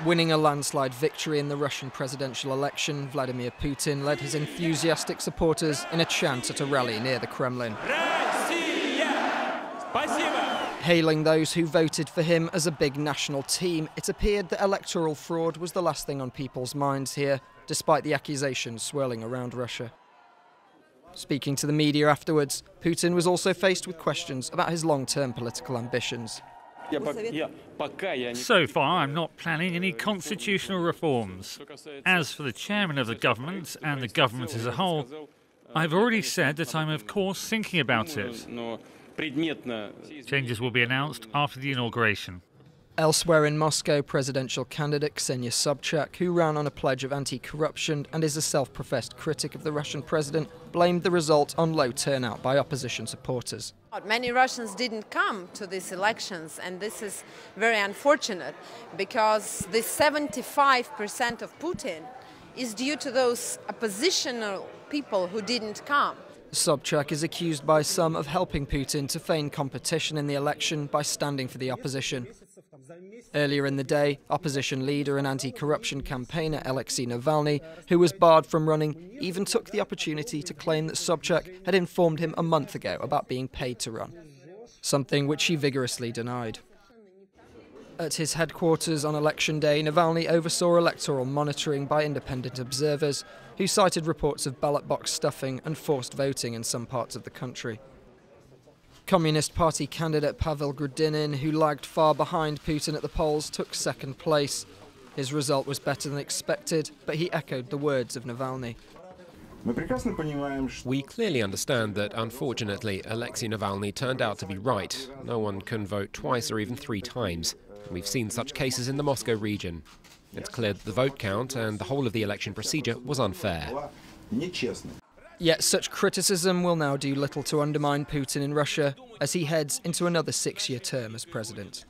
Winning a landslide victory in the Russian presidential election, Vladimir Putin led his enthusiastic supporters in a chant at a rally near the Kremlin. Hailing those who voted for him as a big national team, it appeared that electoral fraud was the last thing on people's minds here, despite the accusations swirling around Russia. Speaking to the media afterwards, Putin was also faced with questions about his long-term political ambitions. So far, I'm not planning any constitutional reforms. As for the chairman of the government and the government as a whole, I've already said that I'm of course thinking about it. Changes will be announced after the inauguration. Elsewhere in Moscow, presidential candidate Ksenia Sobchak, who ran on a pledge of anti-corruption and is a self-professed critic of the Russian president, blamed the result on low turnout by opposition supporters. Many Russians didn't come to these elections, and this is very unfortunate because the 75% of Putin is due to those oppositional people who didn't come. Sobchak is accused by some of helping Putin to feign competition in the election by standing for the opposition. Earlier in the day, opposition leader and anti-corruption campaigner Alexei Navalny, who was barred from running, even took the opportunity to claim that Sobchak had informed him a month ago about being paid to run, something which he vigorously denied. At his headquarters on election day, Navalny oversaw electoral monitoring by independent observers who cited reports of ballot box stuffing and forced voting in some parts of the country. Communist Party candidate Pavel Grudinin, who lagged far behind Putin at the polls, took second place. His result was better than expected, but he echoed the words of Navalny. We clearly understand that, unfortunately, Alexei Navalny turned out to be right. No one can vote twice or even 3 times. We've seen such cases in the Moscow region. It's clear that the vote count and the whole of the election procedure was unfair. Yet such criticism will now do little to undermine Putin in Russia as he heads into another 6-year term as president.